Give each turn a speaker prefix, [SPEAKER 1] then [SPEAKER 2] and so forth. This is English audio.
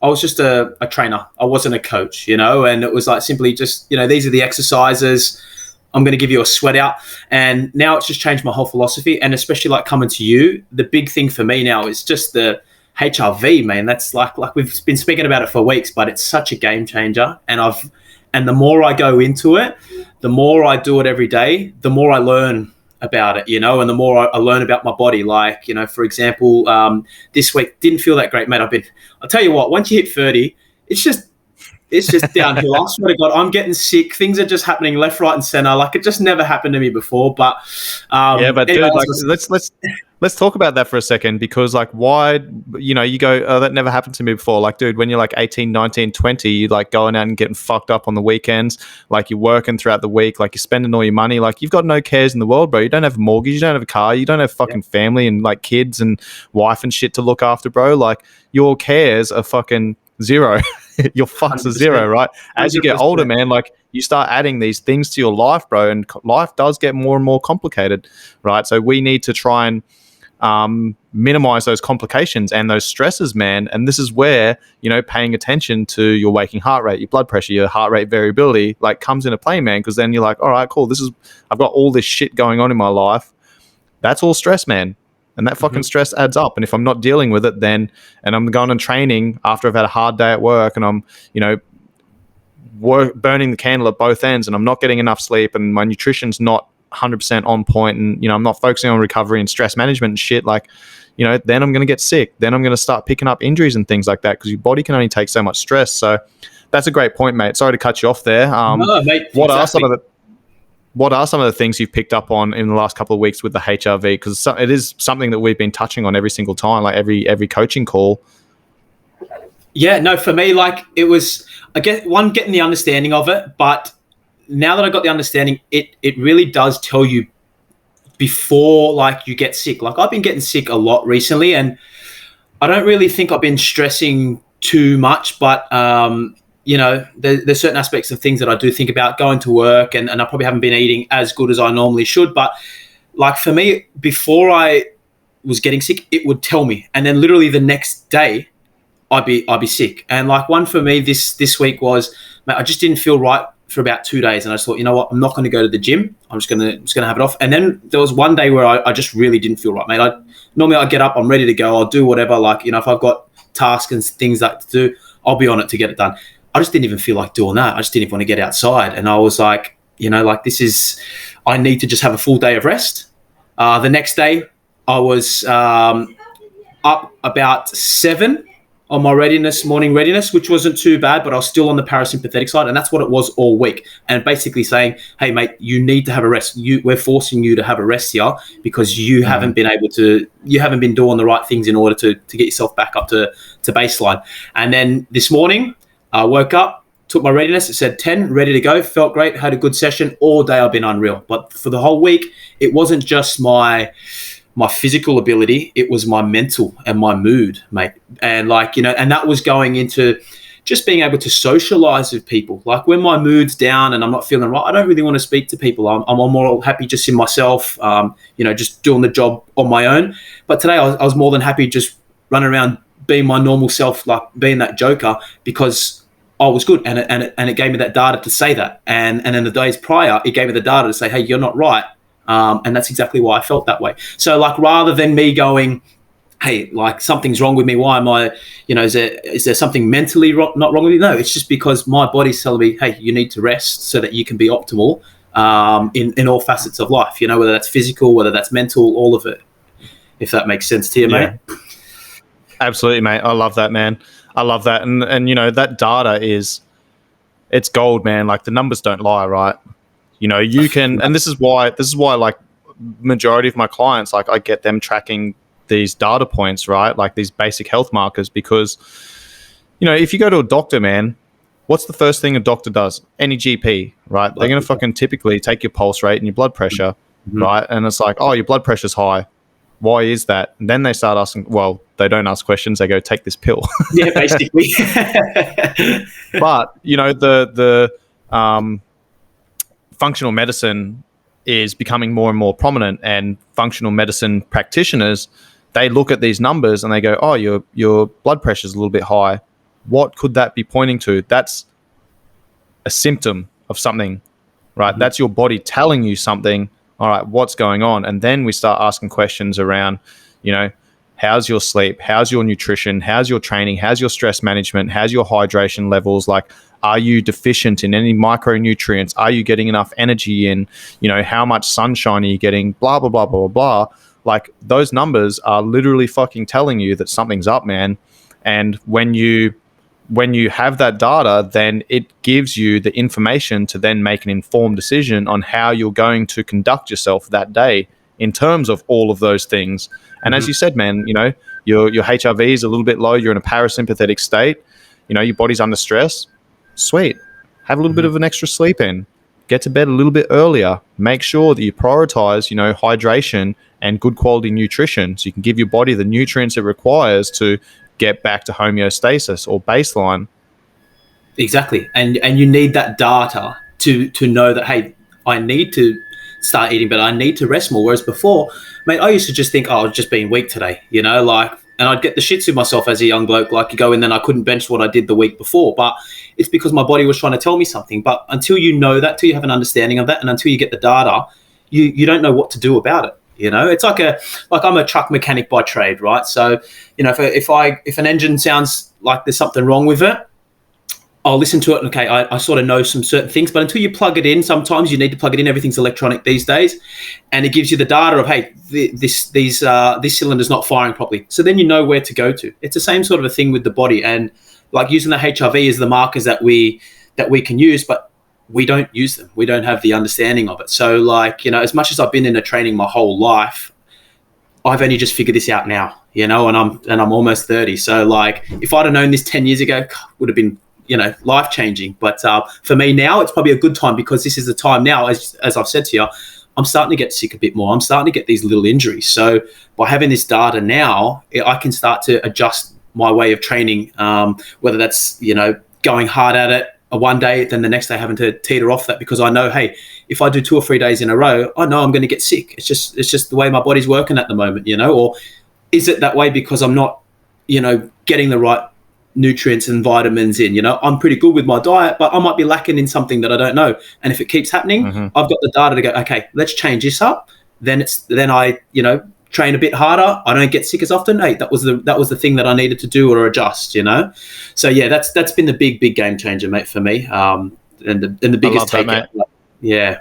[SPEAKER 1] I was just a trainer. I wasn't a coach, and it was like simply just, these are the exercises. I'm going to give you a sweat out. And now it's just changed my whole philosophy. And especially like coming to you, the big thing for me now is just the HRV, man. That's like we've been speaking about it for weeks, but it's such a game changer. And the more I go into it, the more I do it every day, the more I learn about it, and the more I learn about my body. Like, for example, this week didn't feel that great, mate. I'll tell you what, once you hit 30, it's just downhill. I swear to God, I'm getting sick. Things are just happening left, right, and center. Like, it just never happened to me before. But
[SPEAKER 2] but anyway, dude, like, let's talk about that for a second, because like, why, you go, oh, that never happened to me before. Like, dude, when you're like 18, 19, 20, you're like going out and getting fucked up on the weekends. Like, you're working throughout the week. Like, you're spending all your money. Like, you've got no cares in the world, bro. You don't have a mortgage. You don't have a car. You don't have fucking family and like kids and wife and shit to look after, bro. Like, your cares are fucking zero. Your fucks are zero, right? As you get older, man, like, you start adding these things to your life, bro, and life does get more and more complicated, right? So we need to try and minimize those complications and those stresses, man. And this is where, paying attention to your waking heart rate, your blood pressure, your heart rate variability, like, comes into play, man. Because then you're like, all right, cool. I've got all this shit going on in my life. That's all stress, man. And that fucking stress adds up. And if I'm not dealing with it, and I'm going on training after I've had a hard day at work, and I'm, burning the candle at both ends, and I'm not getting enough sleep, and my nutrition's not 100% on point, and, I'm not focusing on recovery and stress management and shit, like, then I'm going to get sick. Then I'm going to start picking up injuries and things like that, because your body can only take so much stress. So that's a great point, mate. Sorry to cut you off there.
[SPEAKER 1] No, mate,
[SPEAKER 2] what are some of the things you've picked up on in the last couple of weeks with the HRV? Because it is something that we've been touching on every single time, like every coaching call.
[SPEAKER 1] Yeah, no, for me, like, it was, I guess, getting the understanding of it. But now that I got the understanding, it really does tell you before, like, you get sick. Like, I've been getting sick a lot recently, and I don't really think I've been stressing too much, but there's certain aspects of things that I do think about going to work, and I probably haven't been eating as good as I normally should. But like, for me, before I was getting sick, it would tell me, and then literally the next day I'd be sick. And like, one for me this week was, mate, I just didn't feel right for about 2 days, and I just thought, you know what, I'm not going to go to the gym. I'm just gonna have it off. And then there was one day where I just really didn't feel right, mate. Normally I get up, I'm ready to go, I'll do whatever. Like, if I've got tasks and things like to do, I'll be on it to get it done. I just didn't even feel like doing that. I just didn't even want to get outside. And I was like, I need to just have a full day of rest. The next day, I was up about 7 on my morning readiness, which wasn't too bad, but I was still on the parasympathetic side. And that's what it was all week. And basically saying, hey, mate, you need to have a rest. We're forcing you to have a rest here, because you haven't been doing the right things in order to get yourself back up to baseline. And then this morning, I woke up, took my readiness. It said 10, ready to go. Felt great. Had a good session. All day I've been unreal. But for the whole week, it wasn't just my physical ability. It was my mental and my mood, mate. And like, and that was going into just being able to socialize with people. Like, when my mood's down and I'm not feeling right, I don't really want to speak to people. I'm more happy just in myself, just doing the job on my own. But today I was more than happy just running around being my normal self, like being that joker, because I was good, and it gave me that data to say that, and then the days prior, it gave me the data to say, hey, you're not right, and that's exactly why I felt that way. So like, rather than me going, hey, like, something's wrong with me, why am I, is there something mentally not wrong with me? No, it's just because my body's telling me, hey, you need to rest so that you can be optimal in all facets of life, whether that's physical, whether that's mental, all of it, if that makes sense to you, mate.
[SPEAKER 2] Absolutely, mate. I love that, man. I love that. And that data it's gold, man. Like, the numbers don't lie, right? You can, and this is why like, majority of my clients, like, I get them tracking these data points, right? Like, these basic health markers, because, if you go to a doctor, man, what's the first thing a doctor does? Any GP, right? They're going to fucking typically take your pulse rate and your blood pressure, right? And it's like, oh, your blood pressure's high. Why is that? And then they start asking, well, they don't ask questions. They go, take this pill.
[SPEAKER 1] Yeah, basically.
[SPEAKER 2] But, the functional medicine is becoming more and more prominent, and functional medicine practitioners, they look at these numbers and they go, oh, your blood pressure is a little bit high. what could that be pointing to? That's a symptom of something, right? That's your body telling you something. All right, what's going on? And then we start asking questions around, how's your sleep? How's your nutrition? How's your training? How's your stress management? How's your hydration levels? Like, are you deficient in any micronutrients? Are you getting enough energy in? How much sunshine are you getting? Blah, blah, blah, blah, blah, blah. Like, those numbers are literally fucking telling you that something's up, man. And when you have that data, then it gives you the information to then make an informed decision on how you're going to conduct yourself that day in terms of all of those things. And as you said, man, your HRV is a little bit low. You're in a parasympathetic state. Your body's under stress. Sweet. Have a little bit of an extra sleep in. Get to bed a little bit earlier. Make sure that you prioritize, hydration and good quality nutrition so you can give your body the nutrients it requires to get back to homeostasis or baseline.
[SPEAKER 1] Exactly. And you need that data to know that, hey, I need to start eating better. I need to rest more. Whereas before, mate, I used to just think, oh, I've just been weak today, and I'd get the shits with myself as a young bloke. Like, you go in, then I couldn't bench what I did the week before. But it's because my body was trying to tell me something. But until you know that, till you have an understanding of that, and until you get the data, you don't know what to do about it. It's like I'm a truck mechanic by trade, right? So, if an engine sounds like there's something wrong with it, I'll listen to it. And okay, I sort of know some certain things, but until you plug it in, sometimes you need to plug it in. Everything's electronic these days, and it gives you the data of, hey, this cylinder's not firing properly. So then you know where to go to. It's the same sort of a thing with the body, and like using the HRV as the markers that we can use, but we don't use them. We don't have the understanding of it. So, as much as I've been in a training my whole life, I've only just figured this out now, and I'm almost 30. So, if I'd have known this 10 years ago, would have been, life changing. But for me now, it's probably a good time, because this is the time now, as I've said to you, I'm starting to get sick a bit more. I'm starting to get these little injuries. So by having this data now, I can start to adjust my way of training, whether that's, going hard at it one day, then the next day having to teeter off that, because I know, hey, if I do 2 or 3 days in a row, I know I'm going to get sick. It's just the way my body's working at the moment, or is it that way because I'm not, getting the right nutrients and vitamins in? I'm pretty good with my diet, but I might be lacking in something that I don't know. And if it keeps happening, I've got the data to go, okay, let's change this up. Then I, train a bit harder. I don't get sick as often. Hey, that was the thing that I needed to do or adjust, So yeah, that's been the big game changer, mate, for me. And the biggest takeout. Yeah.